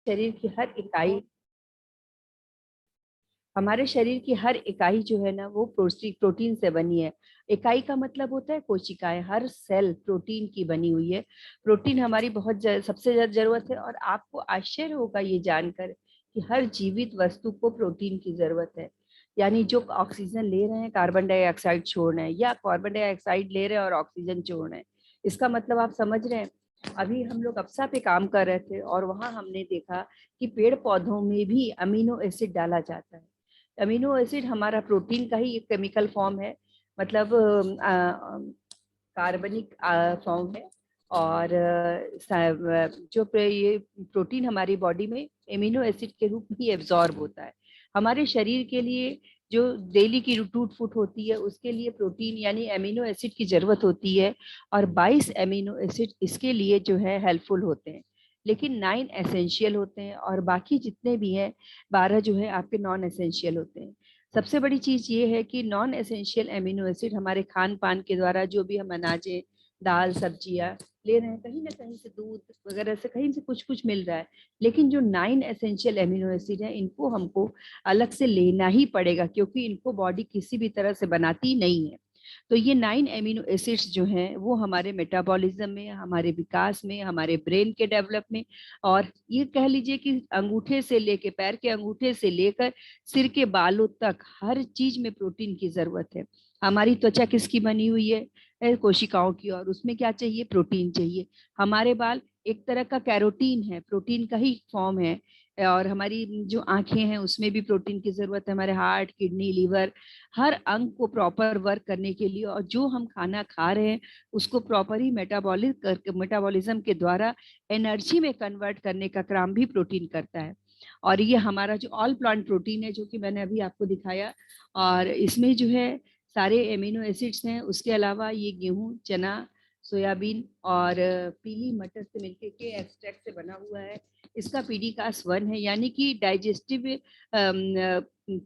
शरीर की हर इकाई हमारे शरीर की हर इकाई जो है ना वो प्रोटीन से बनी है। इकाई का मतलब होता है कोशिकाएं। हर सेल प्रोटीन की बनी हुई है। प्रोटीन हमारी सबसे ज्यादा जरूरत है। और आपको आश्चर्य होगा ये जानकर कि हर जीवित वस्तु को प्रोटीन की जरूरत है। यानी जो ऑक्सीजन ले रहे हैं कार्बन डाइऑक्साइड छोड़ रहे हैं, या कार्बन डाइऑक्साइड ले रहे हैं और ऑक्सीजन छोड़ रहे हैं। इसका मतलब आप समझ रहे हैं। अभी हम लोग अप्सा पे काम कर रहे थे और वहां हमने देखा कि पेड़ पौधों में भी अमीनो एसिड डाला जाता है। अमीनो एसिड हमारा प्रोटीन का ही एक केमिकल फॉर्म है। मतलब कार्बनिक फॉर्म है। और ये प्रोटीन हमारी बॉडी में एमिनो एसिड के रूप में ही एब्जॉर्ब होता है। हमारे शरीर के लिए जो डेली की टूट फूट होती है उसके लिए प्रोटीन यानी एमिनो एसिड की जरूरत होती है। और 22 एमिनो एसिड इसके लिए जो है हेल्पफुल होते हैं। लेकिन 9 एसेंशियल होते हैं और बाकी जितने भी हैं 12 जो है आपके नॉन एसेंशियल होते हैं। सबसे बड़ी चीज ये है कि नॉन एसेंशियल एमिनो एसिड हमारे खान पान के द्वारा जो भी हम अनाजें दाल सब्जियां ले रहे हैं, कहीं ना कहीं से दूध वगैरह से कहीं से कुछ कुछ मिल रहा है। लेकिन जो 9 एसेंशियल एमिनो एसिड है इनको हमको अलग से लेना ही पड़ेगा, क्योंकि इनको बॉडी किसी भी तरह से बनाती नहीं है। तो ये 9 एमिनो एसिड्स जो हैं वो हमारे मेटाबॉलिज्म में, हमारे विकास में, हमारे ब्रेन के डेवलप में, और ये कह लीजिए कि अंगूठे से लेके पैर के अंगूठे से लेकर सिर के बालों तक हर चीज में प्रोटीन की जरूरत है। हमारी त्वचा किसकी बनी हुई है? कोशिकाओं की। और उसमें क्या चाहिए? प्रोटीन चाहिए। हमारे बाल एक तरह का कैरोटीन है, प्रोटीन का ही फॉर्म है। और हमारी जो आंखें हैं उसमें भी प्रोटीन की जरूरत है। हमारे हार्ट, किडनी, लीवर, हर अंग को प्रॉपर वर्क करने के लिए, और जो हम खाना खा रहे हैं उसको प्रॉपर ही मेटाबॉलिज्म के द्वारा एनर्जी में कन्वर्ट करने का काम भी प्रोटीन करता है। और ये हमारा जो ऑल प्लांट प्रोटीन है जो कि मैंने अभी आपको दिखाया, और इसमें जो है सारे एमिनो एसिड्स हैं। उसके अलावा ये गेहूं, चना, सोयाबीन और पीली मटर से मिलकर के एक्सट्रैक्ट से बना हुआ है। इसका पीडीकास 1 है, यानी कि डाइजेस्टिव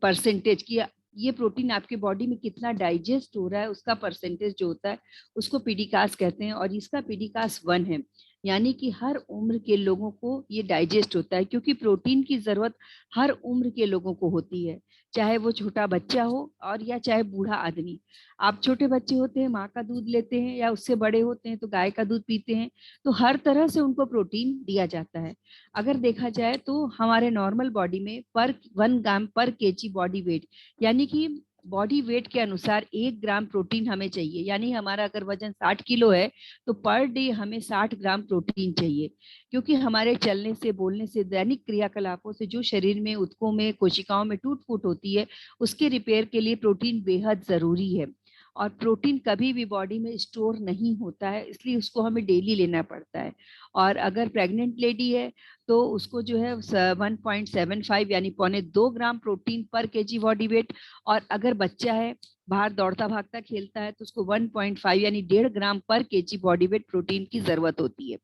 परसेंटेज की ये प्रोटीन आपके बॉडी में कितना डाइजेस्ट हो रहा है उसका परसेंटेज जो होता है उसको पीडीकास कहते हैं। और इसका पीडीकास 1 है, यानी कि हर उम्र के लोगों को ये डाइजेस्ट होता है, क्योंकि प्रोटीन की जरूरत हर उम्र के लोगों को होती है। चाहे वो छोटा बच्चा हो और या चाहे बूढ़ा आदमी। आप छोटे बच्चे होते हैं माँ का दूध लेते हैं, या उससे बड़े होते हैं तो गाय का दूध पीते हैं। तो हर तरह से उनको प्रोटीन दिया जाता है। अगर देखा जाए तो हमारे नॉर्मल बॉडी में पर 1 ग्राम पर केजी बॉडी वेट, यानी कि बॉडी वेट के अनुसार 1 ग्राम प्रोटीन हमें चाहिए। यानी हमारा अगर वजन 60 किलो है तो पर डे हमें 60 ग्राम प्रोटीन चाहिए। क्योंकि हमारे चलने से, बोलने से, दैनिक क्रियाकलापों से जो शरीर में, ऊतकों में, कोशिकाओं में टूट फूट होती है उसके रिपेयर के लिए प्रोटीन बेहद जरूरी है। और प्रोटीन कभी भी बॉडी में स्टोर नहीं होता है, इसलिए उसको हमें डेली लेना पड़ता है। और अगर प्रेग्नेंट लेडी है तो उसको जो है 1.75 यानी 2.25 ग्राम प्रोटीन पर केजी बॉडी वेट। और अगर बच्चा है, बाहर दौड़ता भागता खेलता है, तो उसको 1.5 यानी 1.5 ग्राम पर केजी बॉडी वेट प्रोटीन की जरूरत होती है।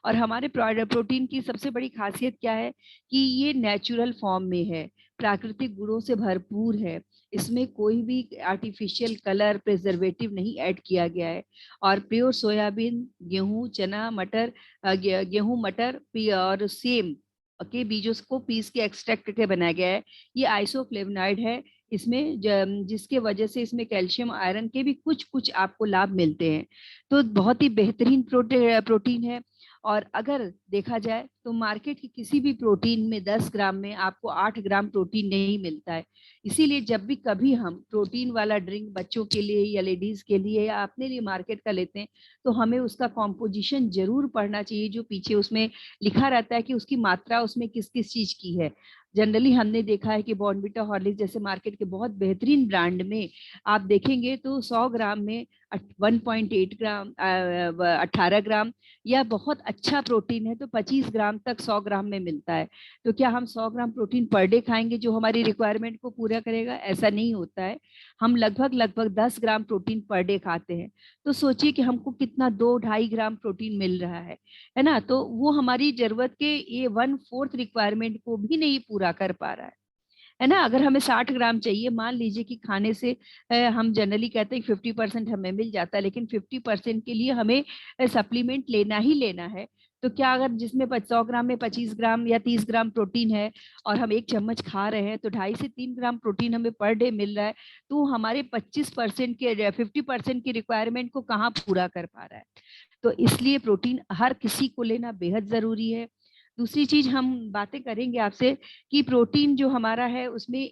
और हमारे प्रोटीन की सबसे बड़ी खासियत क्या है कि ये नेचुरल फॉर्म में है, प्राकृतिक गुणों से भरपूर है। इसमें कोई भी आर्टिफिशियल कलर, प्रिजर्वेटिव नहीं ऐड किया गया है। और प्योर सोयाबीन, गेहूं, चना, मटर, गेहूं, मटर और सेम के बीजों को पीस के एक्सट्रैक्ट करके बनाया गया है। ये आइसोफ्लेवोनाइड है इसमें, जिसके वजह से इसमें कैल्शियम, आयरन के भी कुछ कुछ आपको लाभ मिलते हैं। तो बहुत ही बेहतरीन प्रोटीन है। और अगर देखा जाए तो मार्केट की किसी भी प्रोटीन में 10 ग्राम में आपको 8 ग्राम प्रोटीन नहीं मिलता है। इसीलिए जब भी कभी हम प्रोटीन वाला ड्रिंक बच्चों के लिए या लेडीज के लिए या अपने लिए मार्केट का लेते हैं तो हमें उसका कॉम्पोजिशन जरूर पढ़ना चाहिए, जो पीछे उसमें लिखा रहता है कि उसकी मात्रा उसमें किस किस चीज की है। जनरली हमने देखा है कि बॉर्नविटा, हॉर्लिक्स जैसे मार्केट के बहुत बेहतरीन ब्रांड में आप देखेंगे तो 100 ग्राम में 1.8 ग्राम, 18 ग्राम, या बहुत अच्छा प्रोटीन है तो 25 ग्राम तक 100 ग्राम में मिलता है। तो क्या हम 100 ग्राम प्रोटीन पर डे खाएंगे जो हमारी रिक्वायरमेंट को पूरा करेगा? ऐसा नहीं होता है। हम लगभग लगभग 10 ग्राम प्रोटीन पर डे खाते हैं। तो सोचिए कि हमको कितना 2-2.5 ग्राम प्रोटीन मिल रहा है ना? तो वो हमारी जरूरत के ये 1/4 रिक्वायरमेंट को भी नहीं पूरा कर पा रहा है ना? अगर हमें 60 ग्राम चाहिए, मान लीजिए कि खाने से हम जनरली कहते हैं 50% हमें मिल जाता है, लेकिन 50% के लिए हमें सप्लीमेंट लेना ही लेना है। तो क्या अगर जिसमें 100 ग्राम में 25 ग्राम या 30 ग्राम प्रोटीन है और हम 1 चम्मच खा रहे हैं, तो 2.5 से 3 ग्राम प्रोटीन हमें पर डे मिल रहा है, तो हमारे 25% के 50% की रिक्वायरमेंट को कहाँ पूरा कर पा रहा है। तो इसलिए प्रोटीन हर किसी को लेना बेहद जरूरी है। दूसरी चीज हम बातें करेंगे आपसे कि प्रोटीन जो हमारा है उसमें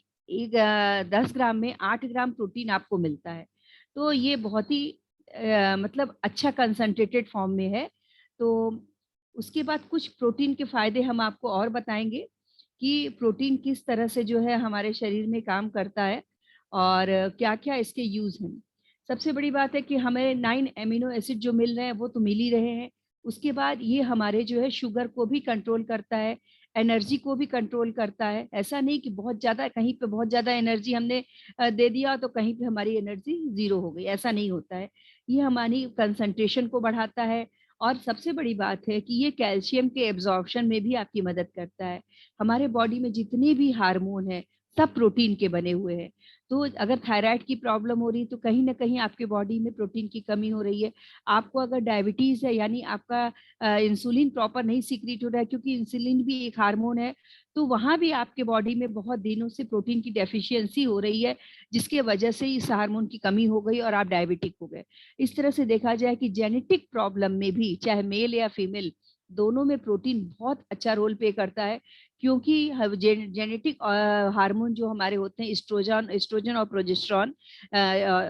10 ग्राम में 8 ग्राम प्रोटीन आपको मिलता है। तो ये बहुत ही मतलब अच्छा कंसंट्रेटेड फॉर्म में है। तो उसके बाद कुछ प्रोटीन के फायदे हम आपको और बताएंगे कि प्रोटीन किस तरह से जो है हमारे शरीर में काम करता है और क्या क्या इसके यूज हैं। सबसे बड़ी बात है कि हमें 9 एमिनो एसिड जो मिल रहे हैं वो तो मिल ही रहे हैं। उसके बाद ये हमारे जो है शुगर को भी कंट्रोल करता है, एनर्जी को भी कंट्रोल करता है। ऐसा नहीं कि बहुत ज्यादा, कहीं पे बहुत ज्यादा एनर्जी हमने दे दिया तो कहीं पे हमारी एनर्जी जीरो हो गई, ऐसा नहीं होता है। ये हमारी कंसंट्रेशन को बढ़ाता है। और सबसे बड़ी बात है कि ये कैल्शियम के एब्जॉर्प्शन में भी आपकी मदद करता है। हमारे बॉडी में जितने भी हार्मोन है सब प्रोटीन के बने हुए हैं। तो अगर थायराइड की प्रॉब्लम हो रही है तो कहीं ना कहीं आपके बॉडी में प्रोटीन की कमी हो रही है। आपको अगर डायबिटीज है, यानी आपका इंसुलिन प्रॉपर नहीं सीक्रेट हो रहा है, क्योंकि इंसुलिन भी एक हार्मोन है, तो वहां भी आपके बॉडी में बहुत दिनों से प्रोटीन की डेफिशिएंसी हो रही है, जिसके वजह से इस हार्मोन की कमी हो गई और आप डायबिटिक हो गए। इस तरह से देखा जाए कि जेनेटिक प्रॉब्लम में भी, चाहे मेल या फीमेल, दोनों में प्रोटीन बहुत अच्छा रोल प्ले करता है। क्योंकि जेनेटिक हार्मोन जो हमारे होते हैं, एस्ट्रोजन एस्ट्रोजन और प्रोजेस्टेरॉन,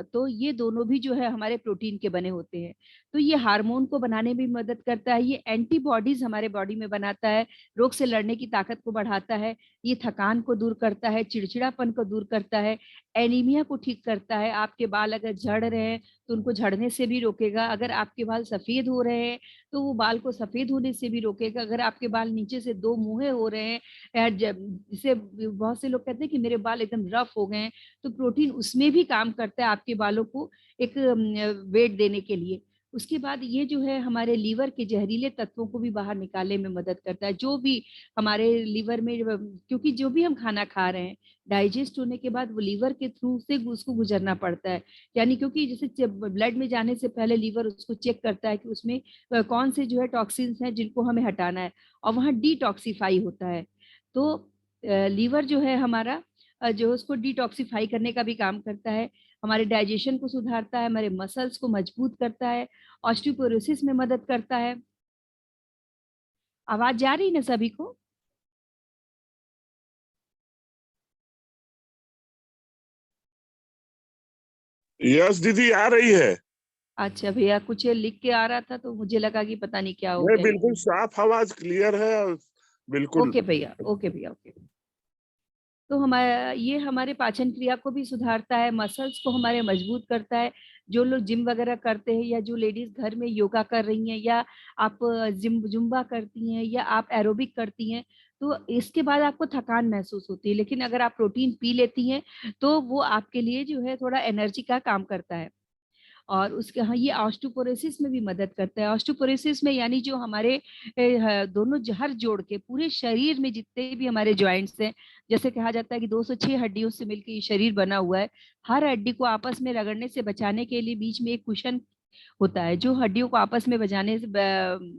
तो ये दोनों भी जो है हमारे प्रोटीन के बने होते हैं। तो ये हार्मोन को बनाने में भी मदद करता है, ये एंटीबॉडीज हमारे बॉडी में बनाता है, रोग से लड़ने की ताकत को बढ़ाता है, ये थकान को दूर करता है, चिड़चिड़ापन को दूर करता है, एनीमिया को ठीक करता है। आपके बाल अगर झड़ रहे हैं तो उनको झड़ने से भी रोकेगा। अगर आपके बाल सफेद हो रहे हैं तो वो बाल को सफेद होने से भी रोकेगा। अगर आपके बाल नीचे से 2 मुंहे हो रहे हैं, जिसे बहुत से लोग कहते हैं कि मेरे बाल एकदम रफ हो गए हैं, तो प्रोटीन उसमें भी काम करता है आपके बालों को एक वेट देने के लिए। उसके बाद ये जो है हमारे लीवर के जहरीले तत्वों को भी बाहर निकालने में मदद करता है। जो भी हमारे लीवर में, क्योंकि जो भी हम खाना खा रहे हैं डाइजेस्ट होने के बाद वो लीवर के थ्रू से उसको गुजरना पड़ता है। यानी क्योंकि जैसे ब्लड में जाने से पहले लीवर उसको चेक करता है कि उसमें कौन से जो है टॉक्सिन्स हैं जिनको हमें हटाना है, और वहाँ डिटॉक्सिफाई होता है। तो लीवर जो है हमारा, जो उसको डिटॉक्सिफाई करने का भी काम करता है, हमारे डाइजेशन को सुधारता है, हमारे मसल्स को मजबूत करता है, ऑस्टियोपोरोसिस में मदद करता है। आवाज जा रही ना सभी को? यस दीदी, आ रही है। अच्छा भैया, कुछ लिख के आ रहा था तो मुझे लगा कि पता नहीं क्या हो नहीं, गया। बिल्कुल साफ आवाज, क्लियर है और बिल्कुल। ओके भैया, ओके भैया, ओके। तो हमारा ये हमारे पाचन क्रिया को भी सुधारता है, मसल्स को हमारे मजबूत करता है। जो लोग जिम वगैरह करते हैं, या जो लेडीज घर में योगा कर रही हैं, या आप जिम जुम्बा करती हैं, या आप एरोबिक करती हैं, तो इसके बाद आपको थकान महसूस होती है, लेकिन अगर आप प्रोटीन पी लेती हैं तो वो आपके लिए जो है थोड़ा एनर्जी का काम करता है। और उसके, हाँ, ये ऑस्टियोपोरोसिस में भी मदद करता है। ऑस्टियोपोरोसिस में यानी जो हमारे दोनों हर जोड़ के पूरे शरीर में जितने भी हमारे जॉइंट्स हैं, जैसे कहा जाता है कि 206 हड्डियों से मिलकर ये शरीर बना हुआ है। हर हड्डी को आपस में रगड़ने से बचाने के लिए बीच में एक कुशन होता है, जो हड्डियों को आपस में बजाने से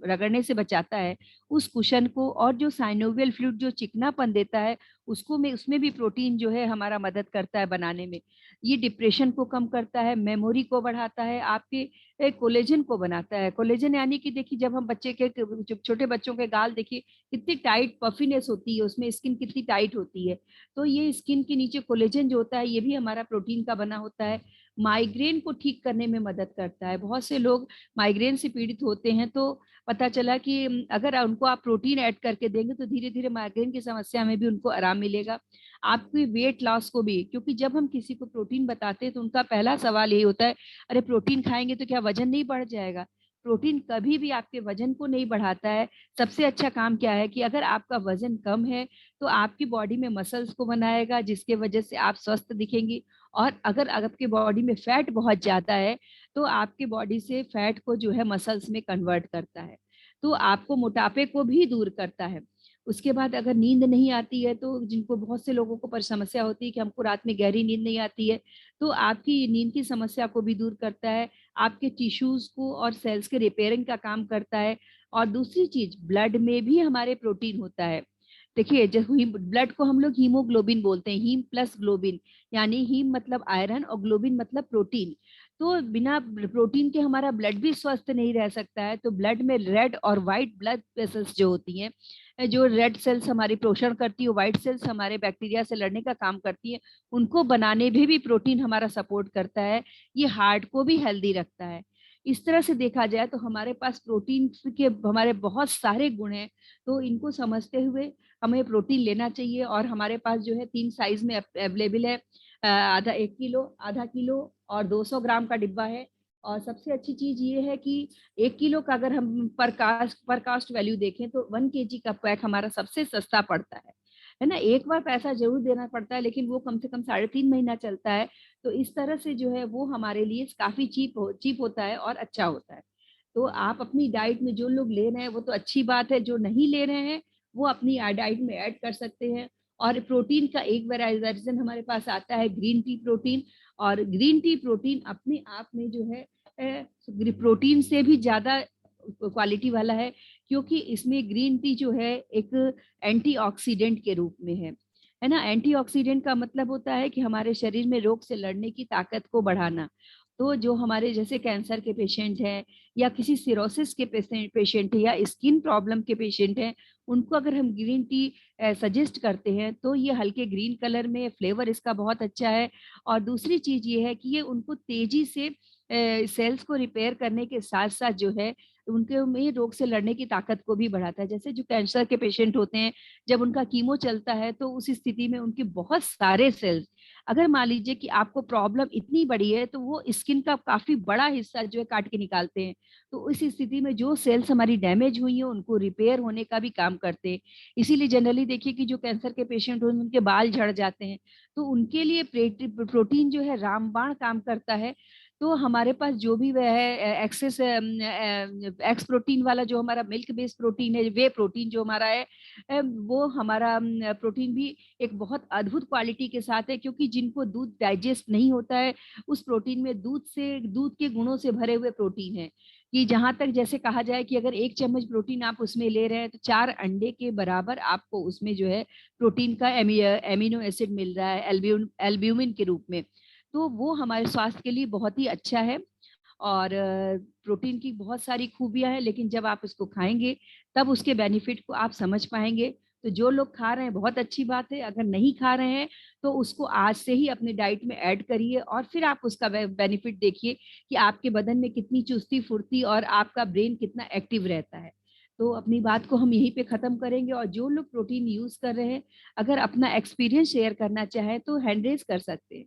रगड़ने से बचाता है। उस कुशन को, और जो साइनोवियल फ्लूइड जो चिकनापन देता है, उसको में उसमें भी प्रोटीन जो है हमारा मदद करता है बनाने में। ये डिप्रेशन को कम करता है, मेमोरी को बढ़ाता है, आपके कोलेजन को बनाता है। कोलेजन यानी कि देखिए, जब हम बच्चे के, छोटे बच्चों के गाल देखिए कितनी टाइट पफीनेस होती है, उसमें स्किन कितनी टाइट होती है। तो ये स्किन के नीचे कोलेजन जो होता है ये भी हमारा प्रोटीन का बना होता है। माइग्रेन को ठीक करने में मदद करता है। बहुत से लोग माइग्रेन से पीड़ित होते हैं, तो पता चला कि अगर उनको आप प्रोटीन ऐड करके देंगे तो धीरे धीरे माइग्रेन की समस्या में भी उनको आराम मिलेगा। आपकी वेट लॉस को भी, क्योंकि जब हम किसी को प्रोटीन बताते हैं तो उनका पहला सवाल यही होता है, अरे प्रोटीन खाएंगे तो क्या वजन नहीं बढ़ जाएगा? प्रोटीन कभी भी आपके वजन को नहीं बढ़ाता है। सबसे अच्छा काम क्या है कि अगर आपका वजन कम है तो आपकी बॉडी में मसल्स को बनाएगा, जिसके वजह से आप स्वस्थ दिखेंगी। और अगर आपके बॉडी में फैट बहुत ज्यादा है तो आपके बॉडी से फैट को जो है मसल्स में कन्वर्ट करता है, तो आपको मोटापे को भी दूर करता है। उसके बाद अगर नींद नहीं आती है, तो जिनको, बहुत से लोगों को पर समस्या होती है कि हमको रात में गहरी नींद नहीं आती है, तो आपकी नींद की समस्या को भी दूर करता है। आपके टिश्यूज को और सेल्स के रिपेयरिंग का काम करता है। और दूसरी चीज, ब्लड में भी हमारे प्रोटीन होता है। देखिए, जब ब्लड को हम लोग हीमोग्लोबिन बोलते हैं, हीम प्लस ग्लोबिन, यानी हीम मतलब आयरन और ग्लोबिन मतलब प्रोटीन। तो बिना प्रोटीन के हमारा ब्लड भी स्वस्थ नहीं रह सकता है। तो ब्लड में रेड और व्हाइट ब्लड वेसल्स जो होती हैं, जो रेड सेल्स हमारी पोषण करती है, व्हाइट सेल्स हमारे बैक्टीरिया से लड़ने का काम करती है, उनको बनाने में भी प्रोटीन हमारा सपोर्ट करता है। ये हार्ट को भी हेल्दी रखता है। इस तरह से देखा जाए तो हमारे पास प्रोटीन के हमारे बहुत सारे गुण हैं। तो इनको समझते हुए हमें प्रोटीन लेना चाहिए। और हमारे पास जो है 3 साइज में अवेलेबल है, आधा 1 किलो, आधा किलो और 200 ग्राम का डिब्बा है। और सबसे अच्छी चीज ये है कि 1 किलो का अगर हम पर कास्ट वैल्यू देखें तो 1 kg का पैक हमारा सबसे सस्ता पड़ता है ना। एक बार पैसा जरूर देना पड़ता है, लेकिन वो कम से कम 3.5 महीना चलता है। तो इस तरह से जो है वो हमारे लिए काफी चीप होता है और अच्छा होता है। तो आप अपनी डाइट में जो लोग ले रहे हैं वो तो अच्छी बात है, जो नहीं ले रहे हैं वो अपनी डाइट में ऐड कर सकते हैं। और प्रोटीन का एक वेराइजेशन हमारे पास आता है, ग्रीन टी प्रोटीन। और ग्रीन टी प्रोटीन अपने आप में जो है प्रोटीन से भी ज्यादा क्वालिटी वाला है, क्योंकि इसमें ग्रीन टी जो है एक एंटीऑक्सीडेंट के रूप में है ना। एंटीऑक्सीडेंट का मतलब होता है कि हमारे शरीर में रोग से लड़ने की ताकत को बढ़ाना। तो जो हमारे जैसे कैंसर के पेशेंट हैं, या किसी सिरोसिस के पेशेंट है, या स्किन प्रॉब्लम के पेशेंट हैं, उनको अगर हम ग्रीन टी सजेस्ट करते हैं तो ये हल्के ग्रीन कलर में, फ्लेवर इसका बहुत अच्छा है। और दूसरी चीज ये है कि ये उनको तेजी से सेल्स को रिपेयर करने के साथ साथ जो है उनके में रोग से लड़ने की ताकत को भी बढ़ाता है। जैसे जो कैंसर के पेशेंट होते हैं, जब उनका कीमो चलता है तो उस स्थिति में उनके बहुत सारे सेल्स, अगर मान लीजिए कि आपको प्रॉब्लम इतनी बड़ी है तो वो स्किन का काफी बड़ा हिस्सा जो है काट के निकालते हैं। तो इस स्थिति में जो सेल्स हमारी डैमेज हुई है उनको रिपेयर होने का भी काम करते हैं। इसीलिए जनरली देखिए कि जो कैंसर के पेशेंट होते हैं उनके बाल झड़ जाते हैं, तो उनके लिए प्रोटीन जो है रामबाण काम करता है। तो हमारे पास जो भी वह है एक्सेस एक्स प्रोटीन वाला जो हमारा मिल्क बेस्ड प्रोटीन है, वे प्रोटीन जो हमारा है, वो हमारा प्रोटीन भी एक बहुत अद्भुत क्वालिटी के साथ है। क्योंकि जिनको दूध डाइजेस्ट नहीं होता है, उस प्रोटीन में दूध के गुणों से भरे हुए प्रोटीन है। कि जहां तक जैसे कहा जाए कि अगर 1 चम्मच प्रोटीन आप उसमें ले रहे हैं तो 4 अंडे के बराबर आपको उसमें जो है प्रोटीन का एमिनो एसिड मिल रहा है, एल्ब्यूमिन के रूप में। तो वो हमारे स्वास्थ्य के लिए बहुत ही अच्छा है। और प्रोटीन की बहुत सारी खूबियां हैं, लेकिन जब आप इसको खाएंगे तब उसके बेनिफिट को आप समझ पाएंगे। तो जो लोग खा रहे हैं बहुत अच्छी बात है, अगर नहीं खा रहे हैं तो उसको आज से ही अपने डाइट में ऐड करिए, और फिर आप उसका बेनिफिट देखिए कि आपके बदन में कितनी चुस्ती फुर्ती और आपका ब्रेन कितना एक्टिव रहता है। तो अपनी बात को हम यहीं पे खत्म करेंगे। और जो लोग प्रोटीन यूज कर रहे हैं, अगर अपना एक्सपीरियंस शेयर करना चाहे तो हैंड रेज कर सकते हैं।